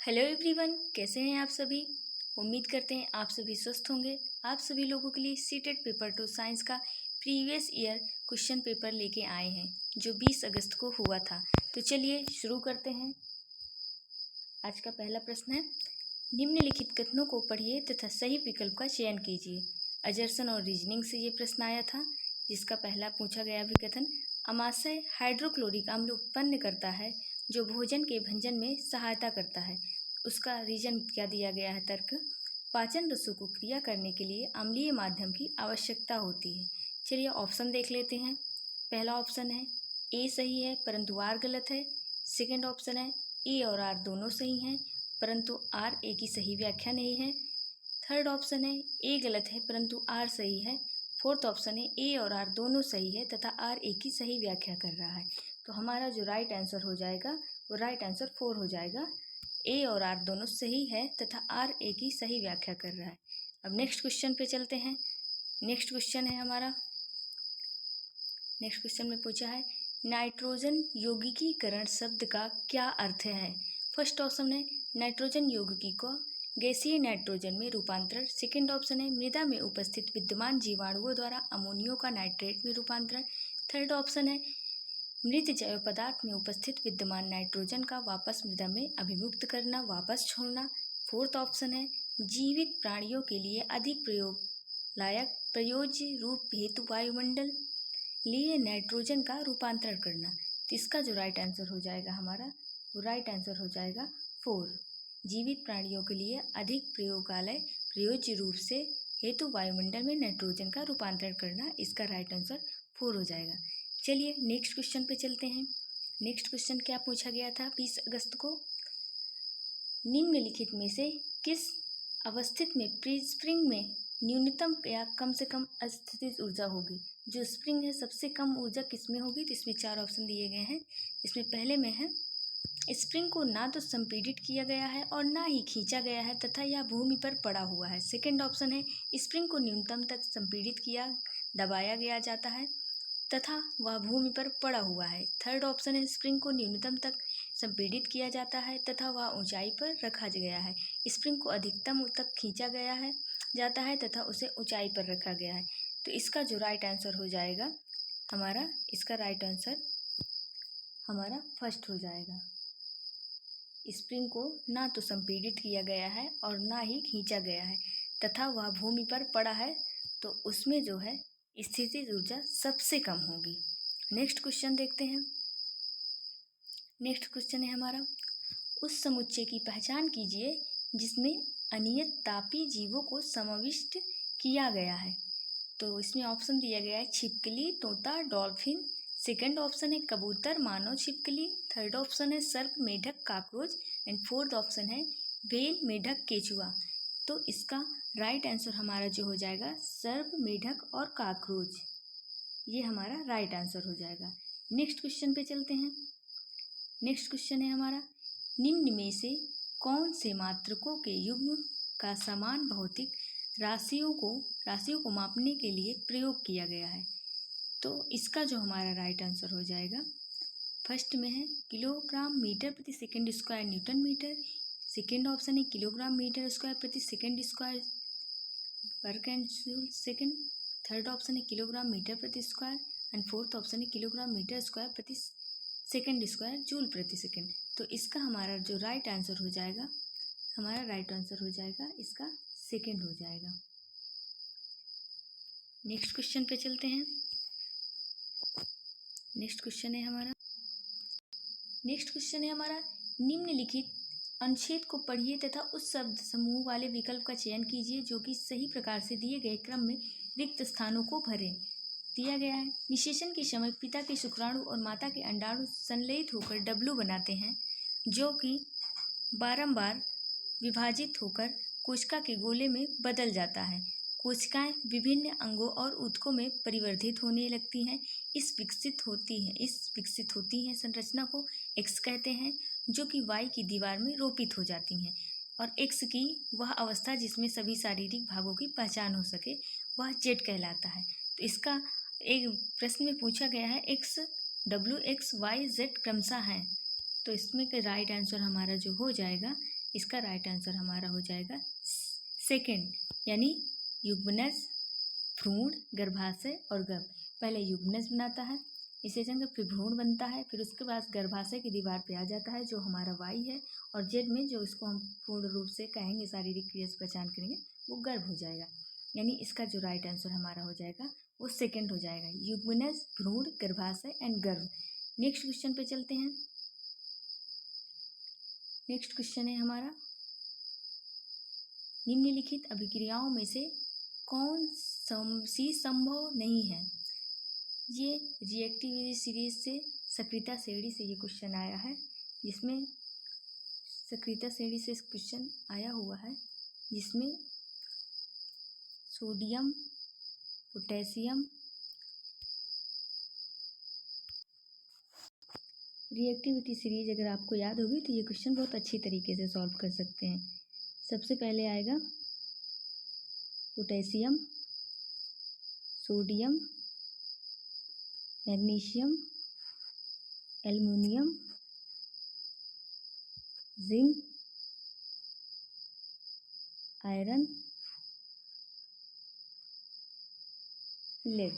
Hello everyone, कैसे हैं आप सभी। उम्मीद करते हैं आप सभी स्वस्थ होंगे। आप सभी लोगों के लिए सीटेट पेपर 2 साइंस का प्रीवियस ईयर क्वेश्चन पेपर लेके आए हैं जो 20 अगस्त को हुआ था। तो चलिए शुरू करते हैं। आज का पहला प्रश्न है, निम्नलिखित कथनों को पढ़िए तथा सही विकल्प का चयन कीजिए। अजर्सन और रीजनिंग से ये प्रश्न आया था, जिसका पहला पूछा गया विकथन, अमाशय हाइड्रोक्लोरिक अम्ल उत्पन्न करता है जो भोजन के भंजन में सहायता करता है। उसका रीजन क्या दिया गया है? तर्क, पाचन रसों को क्रिया करने के लिए अम्लीय माध्यम की आवश्यकता होती है। चलिए ऑप्शन देख लेते हैं। पहला ऑप्शन है ए सही है परंतु आर गलत है। सेकंड ऑप्शन है ए और आर दोनों सही हैं परंतु आर ए की सही व्याख्या नहीं है। थर्ड ऑप्शन है ए गलत है परंतु आर सही है। फोर्थ ऑप्शन है ए और आर दोनों सही है तथा आर ए की सही व्याख्या कर रहा है। तो हमारा जो राइट आंसर हो जाएगा वो राइट आंसर 4 हो जाएगा। ए और आर दोनों सही है तथा आर ए की सही व्याख्या कर रहा है। अब नेक्स्ट क्वेश्चन पे चलते हैं। नेक्स्ट क्वेश्चन है हमारा, नेक्स्ट क्वेश्चन में पूछा है, नाइट्रोजन यौगिकीकरण शब्द का क्या अर्थ है? फर्स्ट ऑप्शन है नाइट्रोजन यौगिकी को गैसीय नाइट्रोजन में रूपांतरण। सेकंड ऑप्शन है मृदा में उपस्थित विद्यमान जीवाणुओं द्वारा अमोनियो का नाइट्रेट में रूपांतरण। थर्ड ऑप्शन है मृत जैव पदार्थ में उपस्थित विद्यमान नाइट्रोजन का वापस मृदा में अभिमुक्त करना, वापस छोड़ना। फोर्थ ऑप्शन है जीवित प्राणियों के लिए अधिक प्रयोग लायक प्रयोज्य रूप हेतु वायुमंडल लिए नाइट्रोजन का रूपांतरण करना। तो इसका जो राइट आंसर हो जाएगा हमारा, वो राइट आंसर हो जाएगा 4। जीवित प्राणियों के लिए अधिक प्रयोगालय प्रयोज्य रूप से हेतु वायुमंडल में नाइट्रोजन का रूपांतरण करना, इसका राइट आंसर 4 हो जाएगा। चलिए नेक्स्ट क्वेश्चन पे चलते हैं। नेक्स्ट क्वेश्चन क्या पूछा गया था 20 अगस्त को, निम्नलिखित में से किस अवस्थित में प्री स्प्रिंग में न्यूनतम या कम से कम अस्थितिज ऊर्जा होगी? जो स्प्रिंग है सबसे कम ऊर्जा किसमें होगी? तो इसमें 4 ऑप्शन दिए गए हैं। इसमें पहले में है स्प्रिंग को ना तो संपीड़ित किया गया है और ना ही खींचा गया है तथा यह भूमि पर पड़ा हुआ है। सेकंड ऑप्शन है स्प्रिंग को न्यूनतम तक संपीड़ित किया दबाया गया जाता है तथा वह भूमि पर पड़ा हुआ है। थर्ड ऑप्शन है स्प्रिंग को न्यूनतम तक संपीड़ित किया जाता है तथा वह ऊंचाई पर रखा गया है। स्प्रिंग को अधिकतम तक खींचा गया है जाता है तथा उसे ऊंचाई पर रखा गया है। तो इसका जो राइट आंसर हो जाएगा हमारा, इसका राइट आंसर हमारा फर्स्ट हो जाएगा। स्प्रिंग को ना तो संपीड़ित किया गया है और ना ही खींचा गया है तथा वह भूमि पर पड़ा है, तो उसमें जो है स्थितिज ऊर्जा सबसे कम होगी। नेक्स्ट क्वेश्चन देखते हैं। नेक्स्ट क्वेश्चन है हमारा, उस समुच्चय की पहचान कीजिए जिसमें अनियत तापी जीवों को समाविष्ट किया गया है। तो इसमें ऑप्शन दिया गया है छिपकली, तोता, डॉल्फिन। सेकंड ऑप्शन है कबूतर, मानव छिपकली। थर्ड ऑप्शन है सर्प, मेढक, काकरोच एंड फोर्थ ऑप्शन है व्हेल, मेढक, केचुआ। तो इसका राइट आंसर हमारा जो हो जाएगा सर्प, मेढक और काकरोच, ये हमारा राइट आंसर हो जाएगा। नेक्स्ट क्वेश्चन पे चलते हैं। नेक्स्ट क्वेश्चन है हमारा, निम्न में से कौन से मात्रकों के युग्म का समान भौतिक राशियों को मापने के लिए प्रयोग किया गया है? तो इसका जो हमारा राइट आंसर हो जाएगा, फर्स्ट में है किलोग्राम मीटर प्रति second square newton metre. Second option है किलोग्राम मीटर स्क्वायर प्रति second square work and joule second. Third option है किलोग्राम मीटर प्रति स्क्वायर एंड फोर्थ ऑप्शन है किलोग्राम मीटर स्क्वायर प्रति सेकंड स्क्वायर जूल प्रति second. तो इसका हमारा जो राइट आंसर हो जाएगा, हमारा राइट आंसर हो जाएगा इसका सेकंड हो जाएगा। नेक्स्ट क्वेश्चन पे चलते हैं। नेक्स्ट क्वेश्चन है हमारा, निम्नलिखित अनुच्छेद को पढ़िए तथा उस शब्द समूह वाले विकल्प का चयन कीजिए जो कि सही प्रकार से दिए गए क्रम में रिक्त स्थानों को भरे। दिया गया है, निषेचन के समय पिता के शुक्राणु और माता के अंडाणु संलयित होकर डब्लू बनाते हैं जो कि बारंबार विभाजित होकर कोशिका के गोले में बदल जाता है। कोशिकाएं विभिन्न अंगों और ऊतकों में परिवर्धित होने लगती हैं। इस विकसित होती हैं संरचना को एक्स कहते हैं जो कि वाई की दीवार में रोपित हो जाती हैं, और एक्स की वह अवस्था जिसमें सभी शारीरिक भागों की पहचान हो सके वह जेड कहलाता है। तो इसका एक प्रश्न में पूछा गया है X, W, X, Y, Z क्रमशः हैं। तो इसमें का राइट आंसर हमारा जो हो जाएगा इसका राइट आंसर हमारा हो जाएगा सेकंड, यानी युग्मनज, भ्रूण, गर्भाशय और गर्भ। पहले युग्मनज बनाता है, इसे जंग फिर भ्रूण बनता है, फिर उसके बाद गर्भाशय की दीवार पे आ जाता है जो हमारा वाई है, और जेड में जो इसको हम पूर्ण रूप से कहेंगे, शारीरिक क्रिया से पहचान करेंगे, वो गर्भ हो जाएगा। यानी इसका जो राइट आंसर हमारा हो जाएगा वो सेकंड हो जाएगा, युग्मनज, भ्रूण, गर्भाशय एंड गर्भ। नेक्स्ट क्वेश्चन पे चलते हैं। नेक्स्ट क्वेश्चन है हमारा, निम्नलिखित अभिक्रियाओं में से कौन सी संभव नहीं है। ये रिएक्टिविटी सीरीज से सक्रियता श्रेणी से ये क्वेश्चन आया है, जिसमें सक्रियता श्रेणी से क्वेश्चन आया हुआ है, जिसमें सोडियम, पोटेशियम, रिएक्टिविटी सीरीज अगर आपको याद होगी तो ये क्वेश्चन बहुत अच्छी तरीके से सॉल्व कर सकते हैं। सबसे पहले आएगा potassium, sodium, magnesium, aluminium, zinc, iron, lead.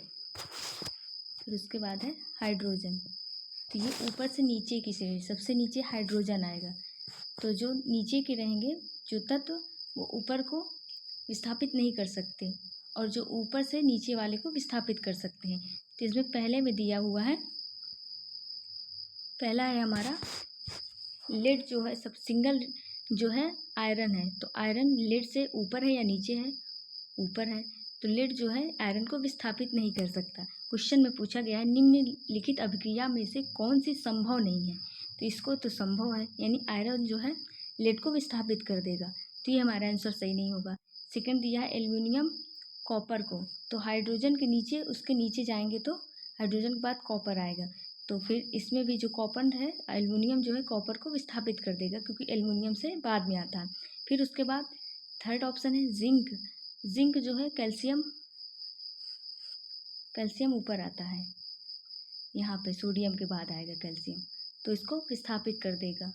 फिर उसके बाद है हाइड्रोजन। तो ये ऊपर से नीचे की श्रेणी, सबसे नीचे हाइड्रोजन आएगा। तो जो नीचे के रहेंगे जो तत्व, वो ऊपर को विस्थापित नहीं कर सकते, और जो ऊपर से नीचे वाले को विस्थापित कर सकते हैं। तो इसमें पहले में दिया हुआ है, पहला है हमारा लेड, जो है सब सिंगल जो है आयरन है। तो आयरन लेड से ऊपर है या नीचे है? ऊपर है। तो लेड जो है आयरन को विस्थापित नहीं कर सकता। क्वेश्चन में पूछा गया है निम्नलिखित अभिक्रिया में से कौन सी संभव नहीं है। तो इसको तो संभव है, यानी आयरन जो है लेड को विस्थापित कर देगा। तो ये हमारा आंसर सही नहीं होगा। सेकंड दिया है एल्युमिनियम, कॉपर को। तो हाइड्रोजन के नीचे, उसके नीचे जाएंगे तो हाइड्रोजन के बाद कॉपर आएगा। तो फिर इसमें भी जो कॉपर है, एल्युमिनियम जो है कॉपर को विस्थापित कर देगा, क्योंकि एल्युमिनियम से बाद में आता है। फिर उसके बाद थर्ड ऑप्शन है जिंक। जिंक जो है कैल्शियम, कैल्शियम ऊपर आता है, यहाँ पे सोडियम के बाद आएगा कैल्शियम, तो इसको विस्थापित कर देगा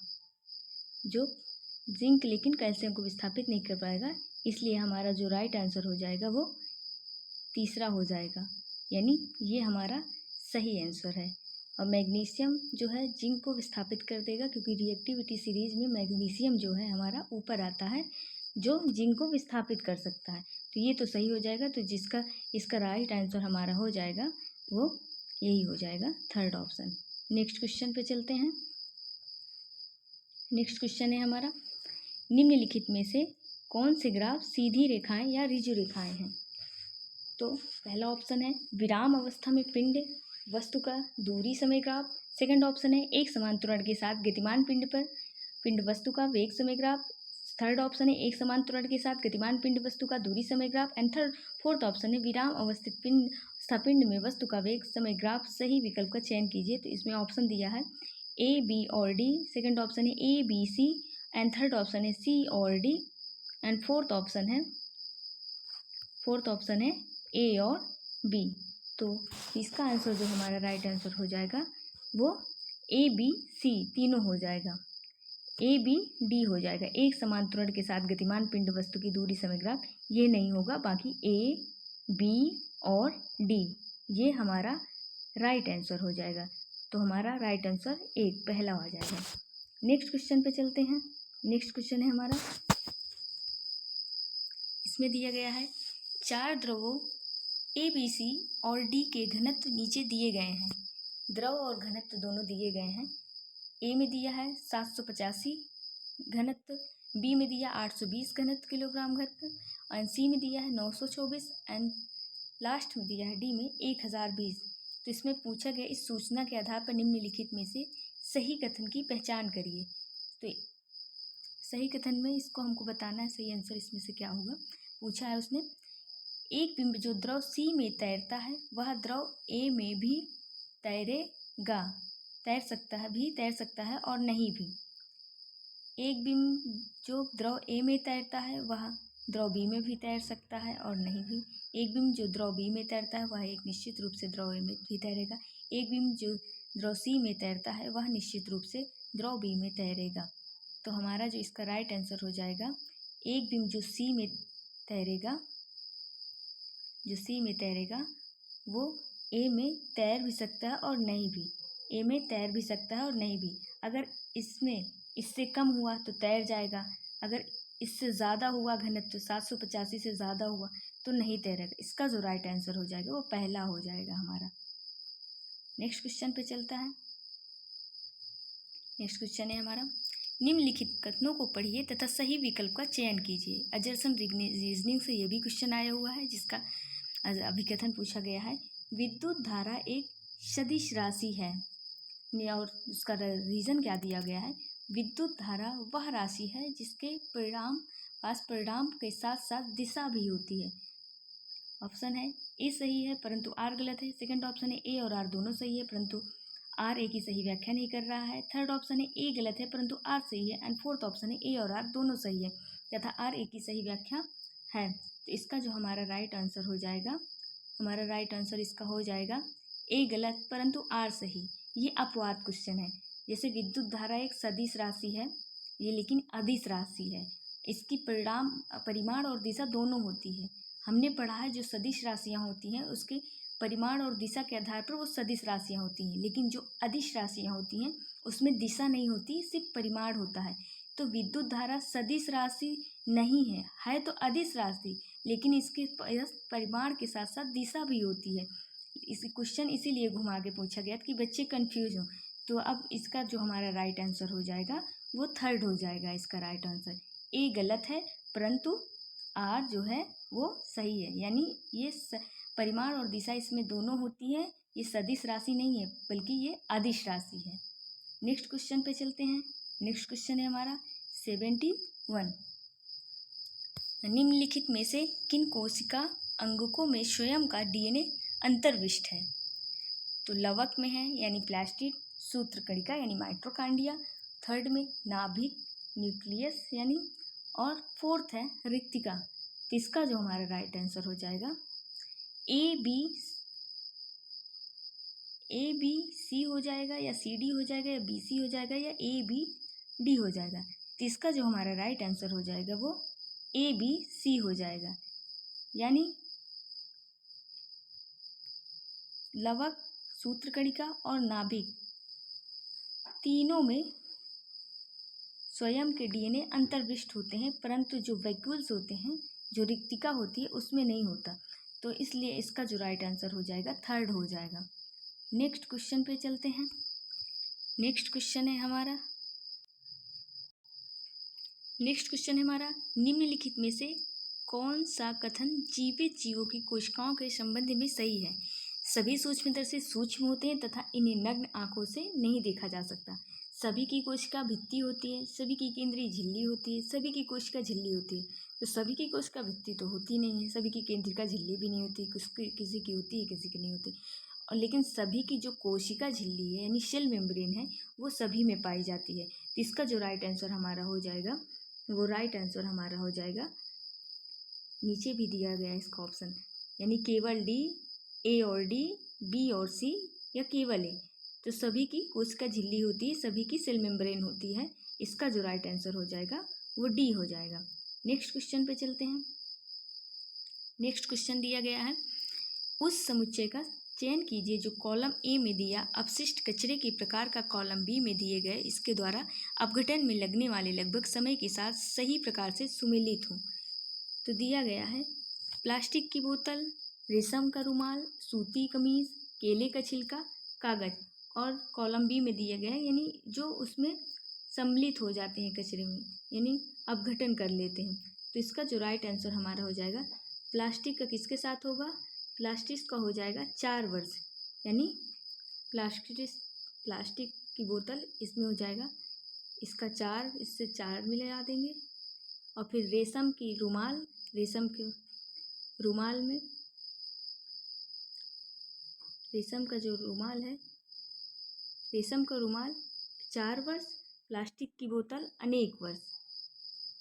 जो जिंक, लेकिन कैल्शियम को विस्थापित नहीं कर पाएगा। इसलिए हमारा जो राइट आंसर हो जाएगा वो तीसरा हो जाएगा, यानी ये हमारा सही आंसर है। और मैग्नीशियम जो है जिंक को विस्थापित कर देगा, क्योंकि रिएक्टिविटी सीरीज में मैग्नीशियम जो है हमारा ऊपर आता है, जो जिंक को विस्थापित कर सकता है। तो ये तो सही हो जाएगा। तो जिसका इसका राइट आंसर हमारा हो जाएगा वो यही हो जाएगा, थर्ड ऑप्शन। नेक्स्ट क्वेश्चन पे चलते हैं। नेक्स्ट क्वेश्चन है हमारा, निम्नलिखित में से कौन से ग्राफ सीधी रेखाएं या ऋजु रेखाएं हैं। तो पहला ऑप्शन है विराम अवस्था में पिंड वस्तु का दूरी समय ग्राफ। सेकंड ऑप्शन है एक समान त्वरण के साथ गतिमान पिंड पर पिंड वस्तु का वेग समय ग्राफ। थर्ड ऑप्शन है एक समान त्वरण के साथ गतिमान पिंड वस्तु का दूरी समय ग्राफ। एंड फोर्थ ऑप्शन है विराम अवस्थित पिंड स्थापिंड में वस्तु का वेग समय ग्राफ। सही विकल्प का चयन कीजिए। तो इसमें ऑप्शन दिया है ए, बी और डी। सेकंड ऑप्शन है A, B, C and third option है सी और डी एंड फोर्थ ऑप्शन है ए और बी। तो इसका आंसर जो हमारा राइट आंसर हो जाएगा वो ए, बी, सी तीनों हो जाएगा। ए, बी, डी हो जाएगा। एक समान त्वरण के साथ गतिमान पिंड वस्तु की दूरी समय ग्राफ ये नहीं होगा, बाकी ए, बी और डी ये हमारा राइट आंसर हो जाएगा। तो हमारा राइट आंसर एक पहला हो जाएगा। नेक्स्ट क्वेश्चन पे चलते हैं। नेक्स्ट क्वेश्चन है हमारा, इसमें दिया गया है चार द्रवों ए, बी, सी और डी के घनत्व नीचे दिए गए हैं। द्रव और घनत्व दोनों दिए गए हैं। ए में दिया है 785 घनत्व, बी में दिया 820 घनत्व किलोग्राम घनत्व, और सी में दिया है 924 एंड लास्ट में दिया है डी में 1020। तो इसमें पूछा गया इस सूचना के आधार पर निम्नलिखित में से सही कथन की पहचान करिए। तो सही कथन में इसको हमको बताना है, सही आंसर इसमें से क्या होगा। पूछा है उसने, एक बिंब जो द्रव सी में तैरता है वह द्रव ए में भी तैरेगा, तैर सकता है और नहीं भी। एक बिंब जो द्रव ए में तैरता है वह द्रव बी में भी तैर सकता है और नहीं भी। एक बिंब जो द्रव बी में तैरता है वह एक निश्चित रूप से द्रव ए में भी तैरेगा। एक बिंब जो द्रव सी में तैरता है वह निश्चित रूप से द्रव बी में तैरेगा। तो हमारा जो इसका राइट आंसर हो जाएगा, एक बीम जो सी में तैरेगा, वो ए में तैर भी सकता है और नहीं भी, ए में तैर भी सकता है और नहीं भी। अगर इसमें इससे कम हुआ तो तैर जाएगा, अगर इससे ज़्यादा हुआ घनत्व 785 से ज़्यादा हुआ तो नहीं तैरेगा। इसका जो राइट आंसर हो जाएगा वो पहला हो जाएगा हमारा। नेक्स्ट क्वेश्चन पे चलता है। नेक्स्ट क्वेश्चन है हमारा, निम्नलिखित कथनों को पढ़िए तथा सही विकल्प का चयन कीजिए। अजरसन रीजनिंग से ये भी क्वेश्चन आया हुआ है, जिसका अभिकथन पूछा गया है। विद्युत धारा एक सदिश राशि है, और उसका रीज़न क्या दिया गया है। विद्युत धारा वह राशि है जिसके परिणाम के साथ साथ दिशा भी होती है। ऑप्शन है ए सही है परंतु आर गलत है। सेकंड ऑप्शन है ए और आर दोनों सही है परंतु आर ए की सही व्याख्या नहीं कर रहा है। थर्ड ऑप्शन है ए गलत है परंतु आर सही है। एंड फोर्थ ऑप्शन है ए और आर दोनों सही है तथा आर ए की सही व्याख्या है। तो इसका जो हमारा राइट आंसर हो जाएगा, हमारा राइट आंसर इसका हो जाएगा ए गलत परंतु आर सही। ये अपवाद क्वेश्चन है। जैसे विद्युत धारा एक सदिश राशि है, ये लेकिन अदिश राशि है। इसकी परिमाण और दिशा दोनों होती है। हमने पढ़ा है जो सदिश राशियाँ होती हैं उसके परिमाण और दिशा के आधार पर वो सदिश राशियाँ होती हैं, लेकिन जो अदिश राशियाँ होती हैं उसमें दिशा नहीं होती, सिर्फ परिमाण होता है। तो विद्युत धारा सदिश राशि नहीं है तो अदिश राशि, लेकिन इसके परिमाण के साथ साथ दिशा भी होती है। इस क्वेश्चन इसीलिए घुमा के पूछा गया कि बच्चे कंफ्यूज हों। तो अब इसका जो हमारा राइट आंसर हो जाएगा वो थर्ड हो जाएगा। इसका राइट आंसर ए गलत है परंतु आर जो है वो सही है, यानी ये परिमाण और दिशा इसमें दोनों होती है। ये सदिश राशि नहीं है बल्कि ये अदिश राशि है। नेक्स्ट क्वेश्चन पे चलते हैं। नेक्स्ट क्वेश्चन है हमारा 71। निम्नलिखित में से किन कोशिका अंगकों में स्वयं का डीएनए अंतर्विष्ट है। तो लवक में है यानी प्लास्टिड, सूत्रकणिका यानी माइटोकॉन्ड्रिया, थर्ड में नाभिक न्यूक्लियस यानी, और फोर्थ है रिक्तिका। तो इसका जो हमारा राइट आंसर हो जाएगा ए बी सी हो जाएगा या सी डी हो जाएगा या बी सी हो जाएगा या ए बी डी हो जाएगा। तो इसका जो हमारा राइट आंसर हो जाएगा वो ए बी सी हो जाएगा, यानी लवक, सूत्रकणिका और नाभिक तीनों में स्वयं के डीएनए अंतर्विष्ट होते हैं, परंतु जो वैक्यूल्स होते हैं, जो रिक्तिका होती है उसमें नहीं होता। तो इसलिए इसका जो राइट आंसर हो जाएगा थर्ड हो जाएगा। नेक्स्ट क्वेश्चन पे चलते हैं। नेक्स्ट क्वेश्चन है हमारा निम्नलिखित में से कौन सा कथन जीवित जीवों की कोशिकाओं के संबंध में सही है। सभी सूक्ष्मदर्शी सूक्ष्म होते हैं तथा इन्हें नग्न आंखों से नहीं देखा जा सकता। सभी की कोशिका भित्ति होती है, सभी की केंद्रीय झिल्ली होती है, सभी की कोशिका झिल्ली होती है। तो सभी की कोशिका भित्ति तो होती नहीं है, सभी की केंद्रिका झिल्ली भी नहीं होती, किसी की होती है किसी की नहीं होती। और लेकिन सभी की जो कोशिका झिल्ली है यानी सेल मेम्ब्रेन है वो सभी में पाई जाती है। तो इसका जो राइट आंसर हमारा हो जाएगा वो राइट आंसर हमारा हो जाएगा, नीचे भी दिया गया है इसका ऑप्शन, यानी केवल डी, ए और डी, बी और सी या केवल ए। तो सभी की कोशिका झिल्ली होती है, सभी की सेल मेम्ब्रेन होती है। इसका जो राइट आंसर हो जाएगा वो डी हो जाएगा। नेक्स्ट क्वेश्चन पे चलते हैं। नेक्स्ट क्वेश्चन दिया गया है, उस समुच्चय का चयन कीजिए जो कॉलम ए में दिया अपशिष्ट कचरे के प्रकार का कॉलम बी में दिए गए इसके द्वारा अपघटन में लगने वाले लगभग समय के साथ सही प्रकार से सुमेलित हो। तो दिया गया है प्लास्टिक की बोतल, रेशम का रुमाल, सूती कमीज, केले का छिलका, कागज, और कॉलम बी में दिया गया है यानी जो उसमें सम्मिलित हो जाते हैं कचरे में, यानी अपघटन कर लेते हैं। तो इसका जो राइट आंसर हमारा हो जाएगा प्लास्टिक का किसके साथ होगा, प्लास्टिक का हो जाएगा 4 वर्ष, यानी प्लास्टिक की बोतल इसमें हो जाएगा इसका 4, इससे 4 मिला देंगे। और फिर रेशम की रुमाल, रेशम के रुमाल में रेशम का जो रुमाल है, रेशम का रुमाल 4 वर्ष, प्लास्टिक की बोतल अनेक वर्ष,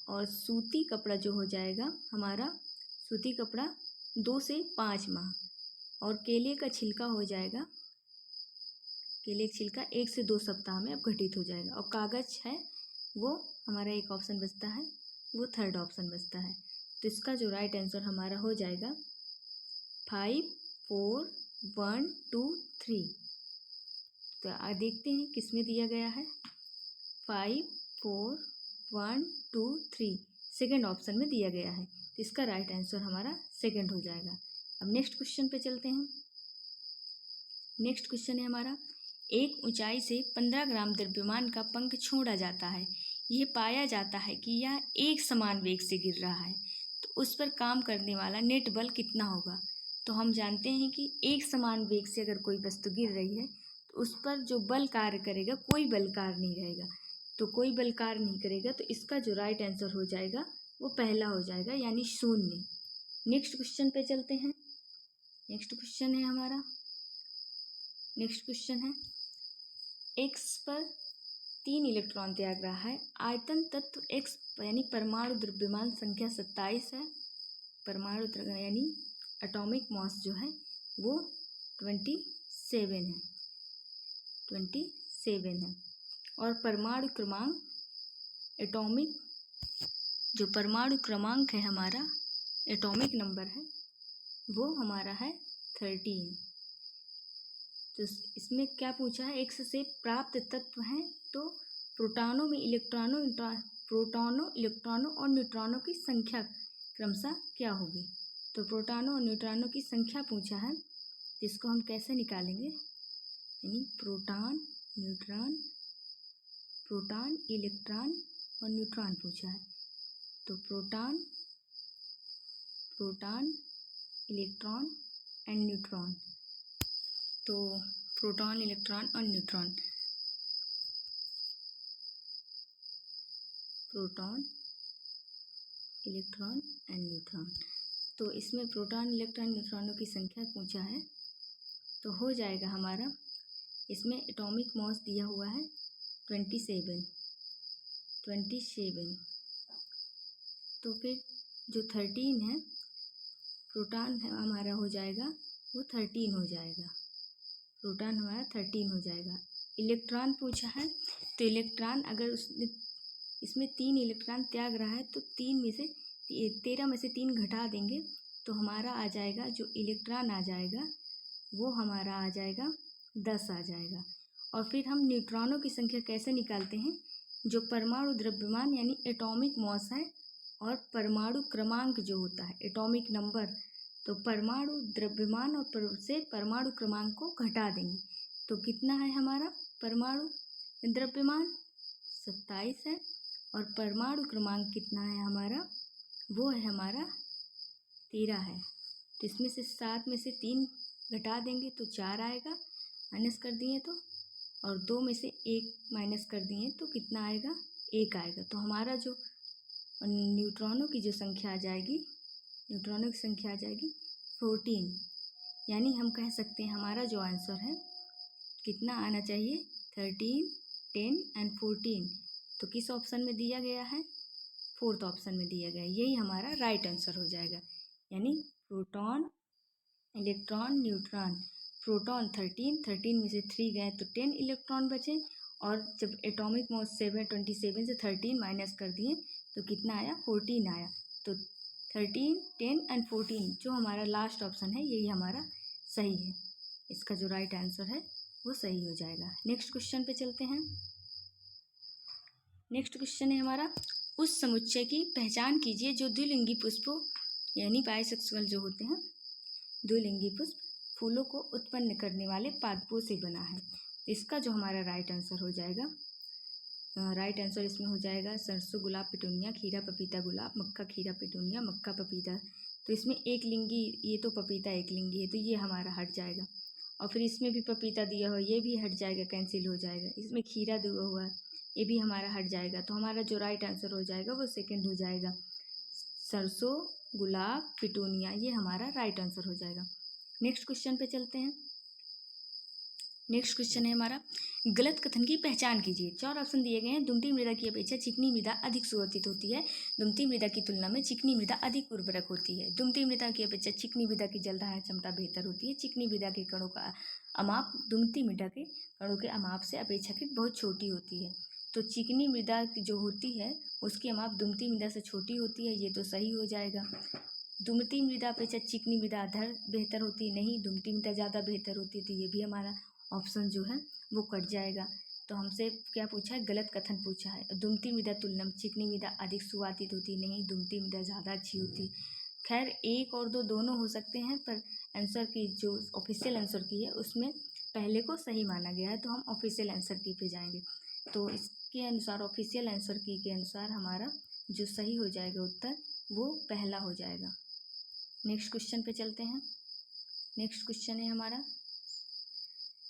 और सूती कपड़ा जो हो जाएगा हमारा, सूती कपड़ा 2 से 5 माह, और केले का छिलका हो जाएगा, केले का छिलका 1 से 2 सप्ताह में अपघटित हो जाएगा, और कागज है वो हमारा एक ऑप्शन बचता है, वो थर्ड ऑप्शन बचता है। तो इसका जो राइट आंसर हमारा हो जाएगा 5 4 1 2 3। तो देखते हैं किस में दिया गया है। 5 4 1 2 3 सेकेंड ऑप्शन में दिया गया है, तो इसका राइट आंसर हमारा सेकेंड हो जाएगा। अब नेक्स्ट क्वेश्चन पे चलते हैं। नेक्स्ट क्वेश्चन है हमारा, एक ऊंचाई से 15 ग्राम द्रव्यमान का पंख छोड़ा जाता है। यह पाया जाता है कि यह एक समान वेग से गिर रहा है, तो उस पर काम करने वाला नेट बल कितना होगा। तो हम जानते हैं कि एक समान वेग से अगर कोई वस्तु गिर रही है तो उस पर जो बल कार्य करेगा, कोई बल कार्य नहीं रहेगा। तो कोई बल कार्य नहीं करेगा, तो इसका जो राइट आंसर हो जाएगा वो पहला हो जाएगा, यानी शून्य। नेक्स्ट क्वेश्चन पे चलते हैं। नेक्स्ट क्वेश्चन है हमारा, नेक्स्ट क्वेश्चन है, एक्स पर 3 इलेक्ट्रॉन त्याग रहा है। आयतन तत्व एक्स यानी परमाणु द्रव्यमान संख्या 27 है। परमाणु यानी एटॉमिक मास जो है वो 27 है, 27 है। और परमाणु क्रमांक, एटॉमिक जो परमाणु क्रमांक है हमारा, एटॉमिक नंबर है, वो हमारा है 13। तो इसमें क्या पूछा है, एक्स से प्राप्त तत्व हैं, तो प्रोटॉनों में प्रोटॉनों, इलेक्ट्रॉनों और न्यूट्रॉनों की संख्या क्रमशः क्या होगी। तो प्रोटॉनों और न्यूट्रॉनों की संख्या पूछा है, तो इसको हम कैसे निकालेंगे, यानी प्रोटॉन, न्यूट्रॉन, प्रोटॉन, इलेक्ट्रॉन और न्यूट्रॉन पूछा है। तो प्रोटॉन, इलेक्ट्रॉन एंड न्यूट्रॉन। तो प्रोटॉन, इलेक्ट्रॉन और neutron, proton, electron and neutron. तो इसमें प्रोटॉन, इलेक्ट्रॉन, न्यूट्रॉनों की संख्या पूछा है, तो हो जाएगा हमारा, इसमें एटॉमिक मास दिया हुआ है 27। तो फिर जो 13 है, प्रोटॉन है हमारा हो जाएगा वो 13 हो जाएगा, प्रोटॉन हमारा 13 हो जाएगा। इलेक्ट्रॉन पूछा है, तो इलेक्ट्रॉन अगर उसने इसमें 3 इलेक्ट्रॉन त्याग रहा है, तो 13 में से 3 घटा देंगे, तो हमारा आ जाएगा, जो इलेक्ट्रॉन आ जाएगा वो हमारा आ जाएगा 10 आ जाएगा। और फिर हम न्यूट्रॉनों की संख्या कैसे निकालते हैं, जो परमाणु द्रव्यमान यानी एटॉमिक मास है और परमाणु क्रमांक जो होता है, एटॉमिक नंबर, तो परमाणु द्रव्यमान और से परमाणु क्रमांक को घटा देंगे, तो कितना है हमारा परमाणु द्रव्यमान 27 है, और परमाणु क्रमांक कितना है हमारा, वो है हमारा 13 है। तो इसमें से 7 में से 3 घटा देंगे तो 4 आएगा, माइनस कर दिए तो, और 2 में से 1 माइनस कर दिए तो कितना आएगा, 1 आएगा। तो हमारा जो न्यूट्रॉनों की जो संख्या आ जाएगी, न्यूट्रॉनों की संख्या आ जाएगी 14। यानी हम कह सकते हैं हमारा जो आंसर है कितना आना चाहिए, 13, 10 एंड 14। तो किस ऑप्शन में दिया गया है, फोर्थ ऑप्शन में दिया गया है, यही हमारा राइट आंसर हो जाएगा। यानी प्रोटॉन, इलेक्ट्रॉन, न्यूट्रॉन। प्रोटॉन 13 में से 3 गए तो 10 इलेक्ट्रॉन बचे, और जब एटॉमिक मास 27 से 13 माइनस कर दिए तो कितना आया, 14 आया। तो 13, 10 एंड 14 जो हमारा लास्ट ऑप्शन है यही हमारा सही है, इसका जो राइट आंसर है वो सही हो जाएगा। नेक्स्ट क्वेश्चन पे चलते हैं। नेक्स्ट क्वेश्चन है हमारा, उस समुच्चय की पहचान कीजिए जो द्विलिंगी पुष्पों यानी बाइसेक्सुअल जो होते हैं, द्विलिंगी पुष्प फूलों को उत्पन्न करने वाले पादपों से बना है। इसका जो हमारा राइट आंसर हो जाएगा, राइट आंसर इसमें हो जाएगा सरसों, गुलाब, पिटूनिया, खीरा, पपीता, गुलाब, मक्का, खीरा, पिटूनिया, मक्का, पपीता। तो इसमें एक लिंगी, ये तो पपीता एक लिंगी है, तो ये हमारा हट जाएगा। और फिर इसमें भी पपीता दिया हुआ, ये भी हट जाएगा, कैंसिल हो जाएगा। इसमें खीरा दिया हुआ है, ये भी हमारा हट जाएगा। तो हमारा जो राइट आंसर हो जाएगा वो सेकंड हो जाएगा, सरसों, गुलाब, पिटूनिया, ये हमारा राइट आंसर हो जाएगा। नेक्स्ट क्वेश्चन पे चलते हैं। नेक्स्ट क्वेश्चन है हमारा, गलत कथन की पहचान कीजिए। 4 ऑप्शन दिए गए हैं। दुमती मृदा की अपेक्षा चिकनी मृदा अधिक सुगठित होती है। दुमती मृदा की तुलना में चिकनी मृदा अधिक उर्वरक होती है। दुमती मृदा की अपेक्षा चिकनी मृदा की जलधारण क्षमता बेहतर होती है। चिकनी मृदा के कणों का अमाप दुमती मृदा के कणों के अमाप से अपेक्षाकृत बहुत छोटी होती है। तो चिकनी मृदा जो होती है उसकी माप दुमती मृदा से छोटी होती है, ये तो सही हो जाएगा। दुमती मृदा अपेक्षा चिकनी मृदा बेहतर होती है, नहीं, दुमती मृदा ज़्यादा बेहतर होती है, तो ये भी हमारा ऑप्शन जो है वो कट जाएगा। तो हमसे क्या पूछा है, गलत कथन पूछा है। दुमती मृदा तुलनम चिकनी मृदा अधिक सुवादित होती, नहीं, दुमती मृदा ज़्यादा अच्छी होती। खैर, एक और दो दोनों हो सकते हैं, पर आंसर की जो ऑफिशियल आंसर की है उसमें पहले को सही माना गया है, तो हम ऑफिशियल आंसर की पे जाएंगे। तो इसके अनुसार, ऑफिशियल आंसर की के अनुसार हमारा जो सही हो जाएगा उत्तर वो पहला हो जाएगा। नेक्स्ट क्वेश्चन पे चलते हैं। नेक्स्ट क्वेश्चन है हमारा,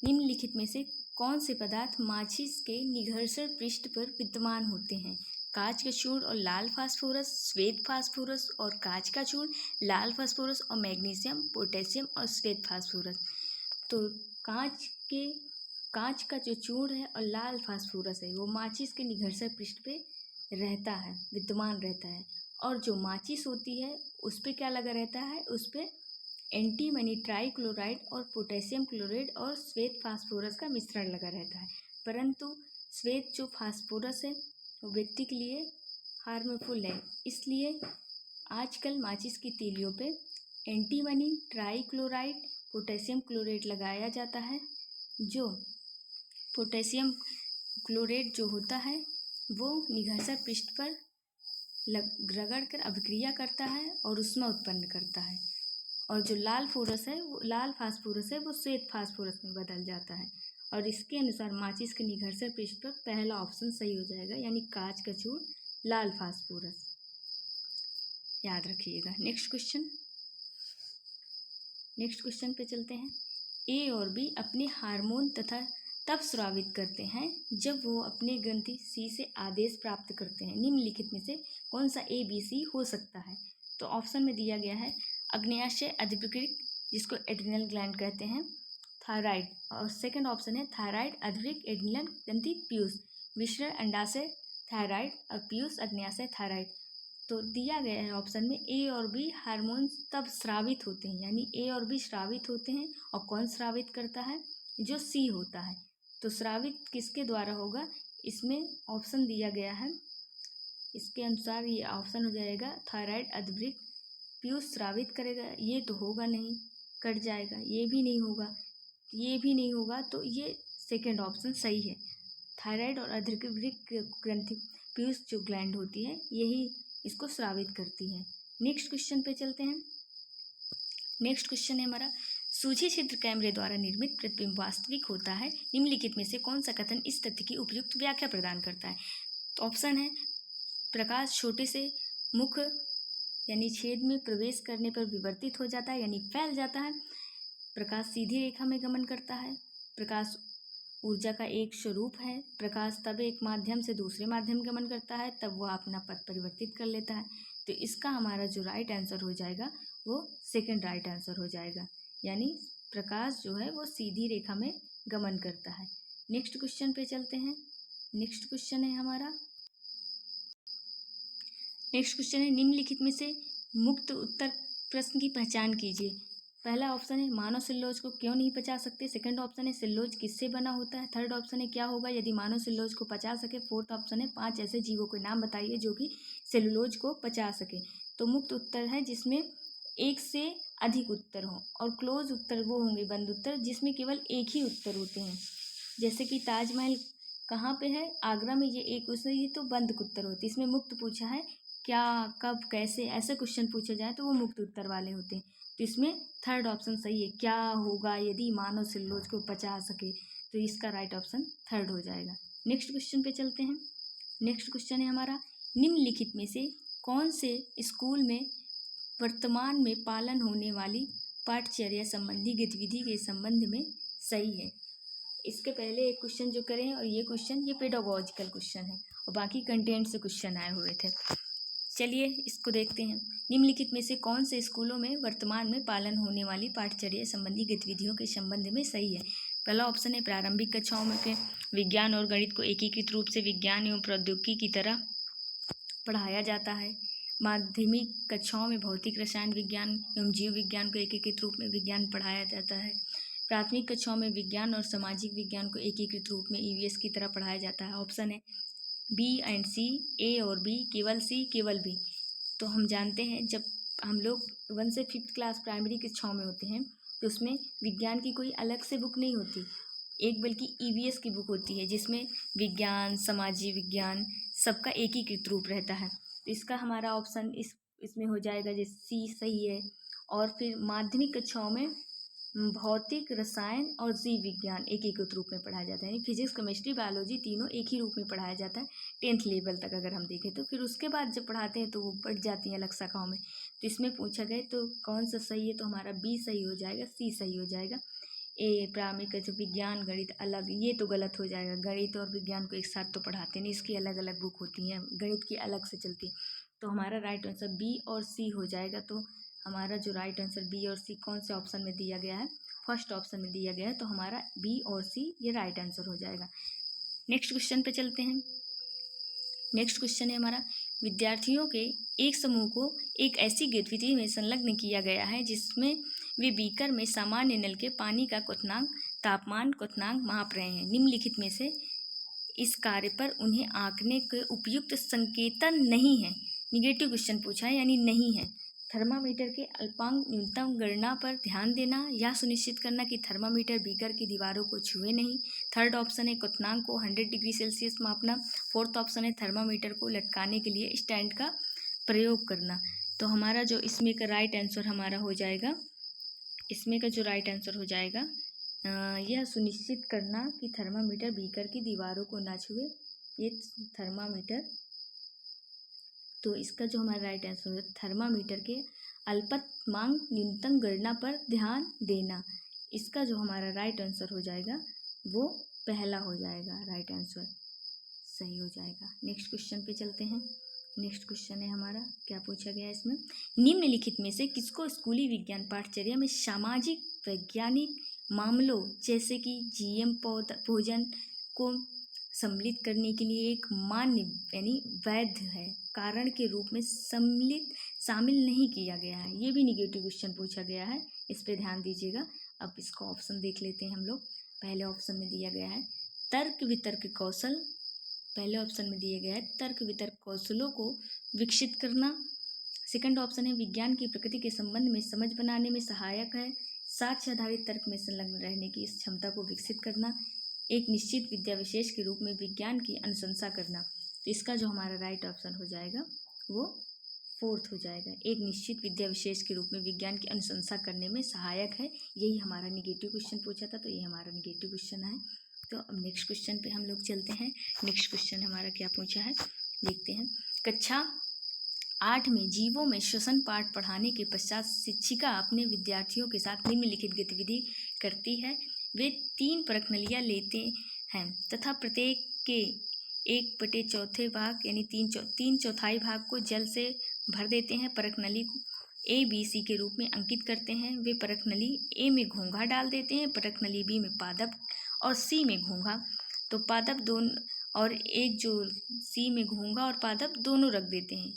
निम्नलिखित में से कौन से पदार्थ माचिस के निघर्षण पृष्ठ पर विद्यमान होते हैं? कांच का चूर्ण और लाल फास्फोरस, श्वेत फास्फोरस और कांच का चूर्ण, लाल फास्फोरस और मैग्नीशियम, पोटेशियम और श्वेत फास्फोरस। तो कांच का जो चूर्ण है और लाल फास्फोरस है वो माचिस के निघर्षण पृष्ठ पे रहता है, विद्यमान रहता है। और जो माचिस होती है उस पर क्या लगा रहता है, उस पर एंटीमनी ट्राइक्लोराइड और पोटेशियम क्लोराइड और श्वेत फास्फोरस का मिश्रण लगा रहता है। परंतु श्वेत जो फास्फोरस है वो व्यक्ति के लिए हार्मफुल है, इसलिए आजकल माचिस की तीलियों पे एंटीमनी ट्राइक्लोराइड पोटेशियम क्लोराइड लगाया जाता है। जो पोटेशियम क्लोराइड जो होता है वो निघर्षण पृष्ठ पर रगड़ कर अभिक्रिया करता है और उष्मा उत्पन्न करता है, और जो लाल फास्फोरस है वो श्वेत फास्फोरस में बदल जाता है। और इसके अनुसार माचिस के निघर्षण पृष्ठ पर पहला ऑप्शन सही हो जाएगा, यानी कांच का चूर्ण, लाल फास्फोरस, याद रखिएगा। नेक्स्ट क्वेश्चन पे चलते हैं। ए और बी अपने हार्मोन तब स्रावित करते हैं जब वो अपने ग्रंथि सी से आदेश प्राप्त करते हैं। निम्नलिखित में से कौन सा ए बी सी हो सकता है? तो ऑप्शन में दिया गया है अग्न्याशय अधिवृक्क, जिसको एड्रिनल ग्लैंड कहते हैं, थायराइड, और सेकंड ऑप्शन है थायराइड अधिवृक्क एड्रिनल ग्रंथि पीयूष, मिश्रण अंडाशय थायराइड और पीयूष अग्न्याशय थायराइड। तो दिया गया है ऑप्शन में ए और बी हार्मोन्स तब स्रावित होते हैं, यानी ए और बी स्रावित होते हैं। और कौन स्रावित करता है? जो सी होता है। तो स्रावित किसके द्वारा होगा? इसमें ऑप्शन दिया गया है, इसके अनुसार ये ऑप्शन हो जाएगा थायराइड अधिवृक्क पीयूष स्रावित करेगा, ये तो होगा नहीं, कट जाएगा, ये भी नहीं होगा, तो ये सेकंड ऑप्शन सही है। थायराइड और अधिवृक्क ग्रंथि पीयूष जो ग्लैंड होती है यही इसको स्रावित करती है। नेक्स्ट क्वेश्चन पे चलते हैं। नेक्स्ट क्वेश्चन है हमारा, सूझी छिद्र कैमरे द्वारा निर्मित प्रतिबिंब वास्तविक होता है। निम्नलिखित में से कौन सा कथन इस तथ्य की उपयुक्त व्याख्या प्रदान करता है? तो ऑप्शन है प्रकाश छोटे से मुख यानी छेद में प्रवेश करने पर विवर्तित हो जाता है, यानी फैल जाता है। प्रकाश सीधी रेखा में गमन करता है। प्रकाश ऊर्जा का एक स्वरूप है। प्रकाश तब एक माध्यम से दूसरे माध्यम में गमन करता है तब वह अपना पथ परिवर्तित कर लेता है। तो इसका हमारा जो राइट आंसर हो जाएगा वो सेकंड राइट आंसर हो जाएगा, यानी प्रकाश जो है वो सीधी रेखा में गमन करता है। नेक्स्ट क्वेश्चन पे चलते हैं। नेक्स्ट क्वेश्चन है हमारा, नेक्स्ट क्वेश्चन है निम्नलिखित में से मुक्त उत्तर प्रश्न की पहचान कीजिए। पहला ऑप्शन है मानव सेल्यूलोज को क्यों नहीं पचा सकते। सेकंड ऑप्शन है सेल्यूलोज किससे बना होता है। थर्ड ऑप्शन है क्या होगा यदि मानव सेल्यूलोज को पचा सके। फोर्थ ऑप्शन है 5 ऐसे जीवों के नाम बताइए जो कि सेल्यूलोज को पचा सके। तो मुक्त उत्तर है जिसमें एक से अधिक उत्तर हो, और क्लोज उत्तर वो होंगे, बंद उत्तर, जिसमें केवल एक ही उत्तर होते हैं। जैसे कि ताजमहल कहाँ पे है? आगरा में। ये एक उसमें ये तो बंद उत्तर होती है। इसमें मुक्त पूछा है, क्या, कब, कैसे, ऐसे क्वेश्चन पूछे जाए तो वो मुक्त उत्तर वाले होते हैं। तो इसमें थर्ड ऑप्शन सही है, क्या होगा यदि मानव सेल्यूलोज को पचा सके। तो इसका राइट ऑप्शन थर्ड हो जाएगा। नेक्स्ट क्वेश्चन पे चलते हैं। नेक्स्ट क्वेश्चन है हमारा, निम्नलिखित में से कौन से स्कूल में वर्तमान में पालन होने वाली पाठचर्या संबंधी गतिविधि के संबंध में सही है। इसके पहले एक क्वेश्चन जो करें, और ये क्वेश्चन ये पेडागोजिकल क्वेश्चन है और बाकी कंटेंट से क्वेश्चन आए हुए थे। चलिए इसको देखते हैं। निम्नलिखित में से कौन से स्कूलों में वर्तमान में पालन होने वाली पाठचर्या संबंधी गतिविधियों के संबंध में सही है। पहला ऑप्शन है प्रारंभिक कक्षाओं में के विज्ञान और गणित को एकीकृत रूप से विज्ञान एवं प्रौद्योगिकी की तरह पढ़ाया जाता है। माध्यमिक कक्षाओं में भौतिक रसायन विज्ञान एवं जीव विज्ञान को एकीकृत रूप में विज्ञान पढ़ाया जाता है। प्राथमिक कक्षाओं में विज्ञान और सामाजिक विज्ञान को एकीकृत रूप में ईवीएस की तरह पढ़ाया जाता है। ऑप्शन है बी एंड सी, ए और बी, केवल सी, केवल बी। तो हम जानते हैं जब हम लोग 1 से 5th क्लास प्राइमरी के 6 में होते हैं तो उसमें विज्ञान की कोई अलग से बुक नहीं होती, एक बल्कि ईवीएस की बुक होती है जिसमें विज्ञान, समाजीय विज्ञान सबका एकीकृत रूप रहता है। तो इसका हमारा ऑप्शन इसमें हो जाएगा जैसे सी सही है। और फिर माध्यमिक कक्षाओं में भौतिक, रसायन और जीव विज्ञान एकीकृत रूप में पढ़ाया जाता है, यानी फिजिक्स, केमिस्ट्री, बायोलॉजी तीनों एक ही रूप में पढ़ाया जाता है 10th लेवल तक अगर हम देखें तो। फिर उसके बाद जब पढ़ाते हैं तो वो बढ़ जाती हैं अलग शाखाओं में। तो इसमें पूछा गया तो कौन सा सही है, तो हमारा बी सही हो जाएगा, सी सही हो जाएगा। ए प्राथमिक जो विज्ञान गणित अलग, ये तो गलत हो जाएगा, गणित और विज्ञान को एक साथ तो पढ़ाते नहीं, इसकी अलग अलग बुक होती हैं, गणित की अलग से चलती है। तो हमारा राइट आंसर बी और सी हो जाएगा। तो हमारा जो राइट आंसर बी और सी कौन से ऑप्शन में दिया गया है, फर्स्ट ऑप्शन में दिया गया है, तो हमारा बी और सी ये राइट आंसर हो जाएगा। नेक्स्ट क्वेश्चन पे चलते हैं। नेक्स्ट क्वेश्चन है हमारा, विद्यार्थियों के एक समूह को एक ऐसी गतिविधि में संलग्न किया गया है जिसमें वे बीकर में सामान्य नल के पानी का क्वथनांक, तापमान क्वथनांक माप रहे हैं। निम्नलिखित में से इस कार्य पर उन्हें आंकने के उपयुक्त संकेतन नहीं है। निगेटिव क्वेश्चन पूछा है यानी नहीं है। थर्मामीटर के अल्पांक न्यूनतम गणना पर ध्यान देना या सुनिश्चित करना कि थर्मामीटर बीकर की दीवारों को छुए नहीं। थर्ड ऑप्शन है क्वथनांक को 100 डिग्री सेल्सियस मापना। फोर्थ ऑप्शन है थर्मामीटर को लटकाने के लिए स्टैंड का प्रयोग करना। तो हमारा जो इसमें का राइट आंसर हमारा हो जाएगा, इसमें का जो राइट आंसर हो जाएगा यह सुनिश्चित करना कि थर्मामीटर बीकर की दीवारों को ना छुए, ये थर्मामीटर। तो इसका जो हमारा राइट आंसर है थर्मामीटर के अल्पतमांक न्यूनतम गणना पर ध्यान देना। इसका जो हमारा राइट आंसर हो जाएगा वो पहला हो जाएगा, राइट आंसर सही हो जाएगा। नेक्स्ट क्वेश्चन पे चलते हैं। नेक्स्ट क्वेश्चन है हमारा, क्या पूछा गया है इसमें, निम्नलिखित में से किसको स्कूली विज्ञान पाठचर्या में सामाजिक वैज्ञानिक मामलों जैसे कि जीएम भोजन को सम्मिलित करने के लिए एक मान्य यानी वैध है कारण के रूप में शामिल नहीं किया गया है। ये भी निगेटिव क्वेश्चन पूछा गया है, इस पर ध्यान दीजिएगा। अब इसका ऑप्शन देख लेते हैं हम लोग। पहले ऑप्शन में दिया गया है तर्क वितर्क कौशल, पहले ऑप्शन में दिया गया है तर्क वितर्क कौशलों को विकसित करना। सेकंड ऑप्शन है विज्ञान की प्रकृति के संबंध में समझ बनाने में सहायक है, साक्ष्य आधारित तर्क में संलग्न रहने की इस क्षमता को विकसित करना, एक निश्चित विद्या विशेष के रूप में विज्ञान की अनुशंसा करना। तो इसका जो हमारा राइट ऑप्शन हो जाएगा वो फोर्थ हो जाएगा, एक निश्चित विद्या विशेष के रूप में विज्ञान की अनुशंसा करने में सहायक है। यही हमारा निगेटिव क्वेश्चन पूछा था, तो ये हमारा निगेटिव क्वेश्चन है। तो अब नेक्स्ट क्वेश्चन पे हम लोग चलते हैं। नेक्स्ट क्वेश्चन हमारा क्या पूछा है देखते हैं। कक्षा 8 में जीवों में श्वसन पाठ पढ़ाने के पश्चात शिक्षिका अपने विद्यार्थियों के साथ निम्नलिखित गतिविधि करती है। वे 3 परखनलियाँ लेते हैं तथा प्रत्येक के 1/4 भाग यानी 3 चौथाई भाग को जल से भर देते हैं। परखनली को ए बी सी के रूप में अंकित करते हैं। वे परखनली ए में घोंघा डाल देते हैं, परखनली बी में पादप और सी में घोंघा। तो पादप दोनों और एक जो सी में घोंघा और पादप दोनों रख देते हैं।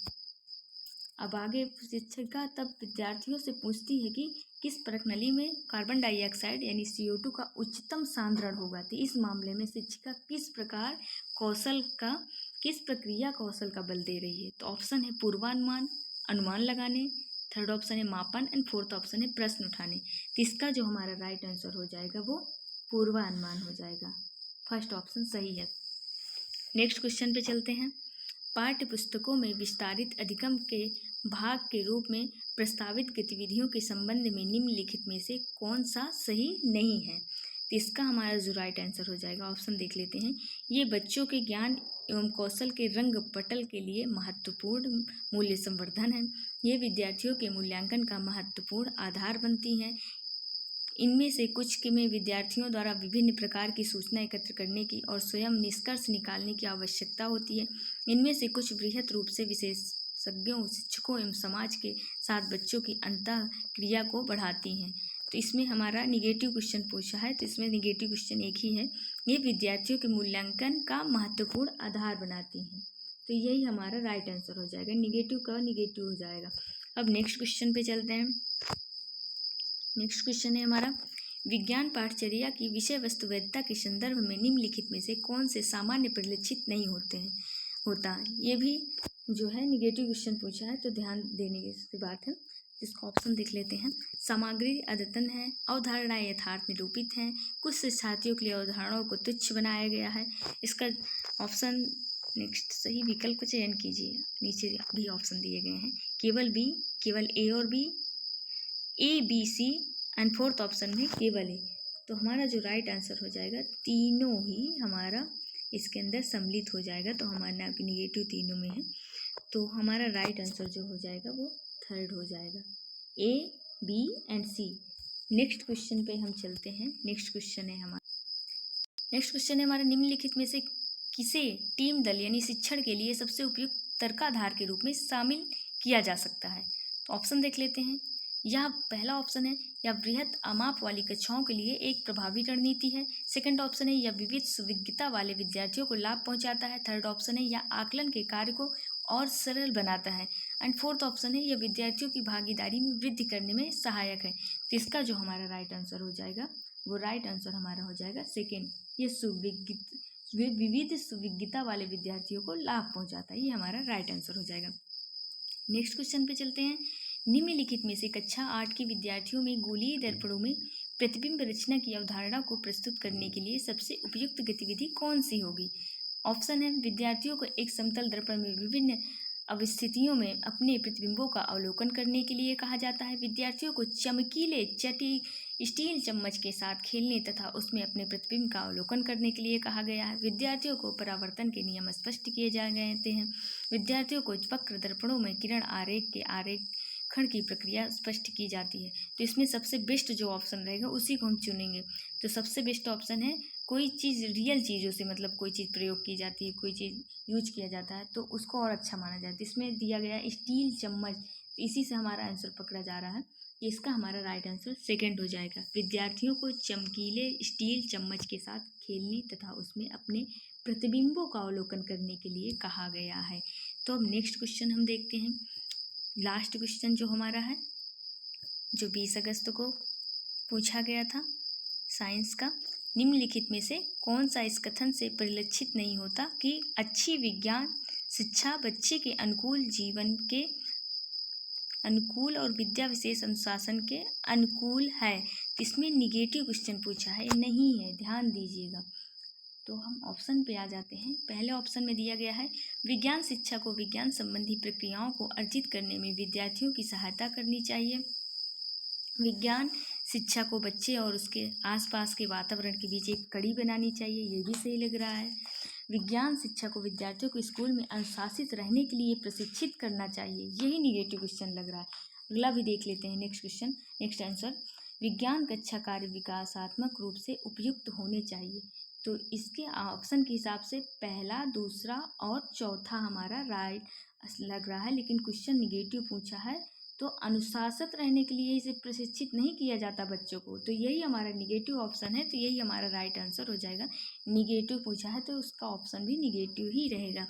अब आगे शिक्षिका तब विद्यार्थियों से पूछती है कि किस परखनली में कार्बन डाइऑक्साइड यानी CO2 का उच्चतम सांद्रण होगा। तो इस मामले में शिक्षिका किस प्रक्रिया कौशल का बल दे रही है। तो ऑप्शन है पूर्वानुमान, अनुमान लगाने, थर्ड ऑप्शन है मापन एंड फोर्थ ऑप्शन है प्रश्न उठाने। तो इसका जो हमारा राइट आंसर हो जाएगा वो पूर्वानुमान हो जाएगा, फर्स्ट ऑप्शन सही है। नेक्स्ट क्वेश्चन पे चलते हैं। पाठ्य पुस्तकों में विस्तारित अधिगम के भाग के रूप में प्रस्तावित गतिविधियों के संबंध में निम्नलिखित में से कौन सा सही नहीं है। तो इसका हमारा जो राइट आंसर हो जाएगा, ऑप्शन देख लेते हैं। ये बच्चों के ज्ञान एवं कौशल के रंग पटल के लिए महत्वपूर्ण मूल्य संवर्धन है। ये विद्यार्थियों के मूल्यांकन का महत्वपूर्ण आधार बनती हैं। इनमें से कुछ में विद्यार्थियों द्वारा विभिन्न प्रकार की सूचना एकत्र करने की और स्वयं निष्कर्ष निकालने की आवश्यकता होती है। इनमें से कुछ बृहत रूप से विशेषज्ञों, शिक्षकों एवं समाज के साथ बच्चों की अंतः क्रिया को बढ़ाती हैं। तो इसमें हमारा निगेटिव क्वेश्चन पूछा है, तो इसमें निगेटिव क्वेश्चन एक ही है, ये विद्यार्थियों के मूल्यांकन का महत्वपूर्ण आधार बनाती हैं। तो यही हमारा राइट आंसर हो जाएगा, निगेटिव का निगेटिव हो जाएगा। अब नेक्स्ट क्वेश्चन पे चलते हैं। नेक्स्ट क्वेश्चन है हमारा, विज्ञान पाठचर्या की विषय वस्तु वैधता के संदर्भ में निम्नलिखित में से कौन से सामान्य परिलक्षित नहीं होते हैं। होता। ये भी जो है निगेटिव क्वेश्चन पूछा है, तो ध्यान देने की बात है। इसका ऑप्शन देख लेते हैं। सामग्री अद्यतन है, अवधारणाएं यथार्थ निरूपित हैं, कुछ शिक्षार्थियों के लिए अवधारणाओं को तुच्छ बनाया गया है। इसका ऑप्शन नेक्स्ट सही विकल्प को चयन कीजिए। नीचे भी ऑप्शन दिए गए हैं, केवल बी, केवल ए और B, A B C and fourth option में केवल ए। तो हमारा जो राइट आंसर हो जाएगा, तीनों ही हमारा इसके अंदर सम्मिलित हो जाएगा। तो हमारा निगेटिव तीनों में है, तो हमारा राइट आंसर जो हो जाएगा वो थर्ड हो जाएगा, A B and C. Next question पे हम चलते हैं। नेक्स्ट क्वेश्चन है हमारा निम्नलिखित में से किसे टीम दल यानी शिक्षण के लिए सबसे उपयुक्त तर्काधार के रूप में शामिल किया जा सकता है। तो ऑप्शन देख लेते हैं। यह पहला ऑप्शन है, यह बृहत अमाप वाली कक्षाओं के लिए एक प्रभावी रणनीति है। सेकंड ऑप्शन है, यह विविध सुविज्ञता वाले विद्यार्थियों को लाभ पहुंचाता है। थर्ड ऑप्शन है, यह आकलन के कार्य को और सरल बनाता है। एंड फोर्थ ऑप्शन है, यह विद्यार्थियों की भागीदारी में वृद्धि करने में सहायक है। तो इसका जो हमारा राइट आंसर हो जाएगा, वो राइट आंसर हमारा हो जाएगा सेकेंड, ये विविध सुविज्ञता वाले विद्यार्थियों को लाभ पहुंचाता है। ये हमारा राइट आंसर हो जाएगा। नेक्स्ट क्वेश्चन पे चलते हैं। निम्नलिखित में से कक्षा 8 के विद्यार्थियों में गोलीय दर्पणों में प्रतिबिंब रचना की अवधारणा को प्रस्तुत करने के लिए सबसे उपयुक्त गतिविधि कौन सी होगी। ऑप्शन है, विद्यार्थियों को एक समतल दर्पण में विभिन्न अवस्थितियों में अपने प्रतिबिंबों का अवलोकन करने के लिए कहा जाता है। विद्यार्थियों को चमकीले स्टील चम्मच के साथ खेलने तथा उसमें अपने प्रतिबिंब का अवलोकन करने के लिए कहा गया है। विद्यार्थियों को परावर्तन के नियम स्पष्ट किए जा गए हैं। विद्यार्थियों को वक्र दर्पणों में किरण आरेख के आरेखण की प्रक्रिया स्पष्ट की जाती है। तो इसमें सबसे बेस्ट जो ऑप्शन रहेगा उसी को हम चुनेंगे। तो सबसे बेस्ट ऑप्शन है, कोई चीज़ रियल चीज़ों से मतलब कोई चीज़ प्रयोग की जाती है, कोई चीज़ यूज किया जाता है तो उसको और अच्छा माना जाता है। इसमें दिया गया है स्टील चम्मच, तो इसी से हमारा आंसर पकड़ा जा रहा है। इसका हमारा राइट आंसर सेकंड हो जाएगा। विद्यार्थियों को चमकीले स्टील चम्मच के साथ खेलने तथा उसमें अपने प्रतिबिंबों का अवलोकन करने के लिए कहा गया है। तो अब नेक्स्ट क्वेश्चन हम देखते हैं। लास्ट क्वेश्चन जो हमारा है, जो 20 अगस्त को पूछा गया था साइंस का, निम्नलिखित में से कौन सा इस कथन से परिलक्षित नहीं होता कि अच्छी विज्ञान शिक्षा बच्चे के अनुकूल जीवन के अनुकूल और विद्या विशेष अनुशासन के अनुकूल है। इसमें निगेटिव क्वेश्चन पूछा है, नहीं है, ध्यान दीजिएगा। तो हम ऑप्शन पे आ जाते हैं। पहले ऑप्शन में दिया गया है, विज्ञान शिक्षा को विज्ञान संबंधी प्रक्रियाओं को अर्जित करने में विद्यार्थियों की सहायता करनी चाहिए। विज्ञान शिक्षा को बच्चे और उसके आसपास के वातावरण के बीच एक कड़ी बनानी चाहिए, ये भी सही लग रहा है। विज्ञान शिक्षा को विद्यार्थियों को स्कूल में अनुशासित रहने के लिए प्रशिक्षित करना चाहिए, यही निगेटिव क्वेश्चन लग रहा है। अगला भी देख लेते हैं। नेक्स्ट आंसर, विज्ञान कक्षा कार्य विकासात्मक रूप से उपयुक्त होने चाहिए। तो इसके ऑप्शन के हिसाब से पहला, दूसरा और चौथा हमारा राइट लग रहा है, लेकिन क्वेश्चन निगेटिव पूछा है तो अनुशासित रहने के लिए इसे प्रशिक्षित नहीं किया जाता बच्चों को। तो यही हमारा निगेटिव ऑप्शन है, तो यही हमारा राइट आंसर हो जाएगा। निगेटिव पूछा है तो उसका ऑप्शन भी निगेटिव ही रहेगा।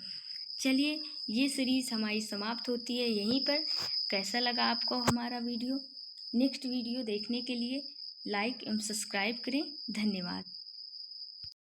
चलिए, ये सीरीज़ हमारी समाप्त होती है यहीं पर। कैसा लगा आपको हमारा वीडियो? नेक्स्ट वीडियो देखने के लिए लाइक एवं सब्सक्राइब करें। धन्यवाद।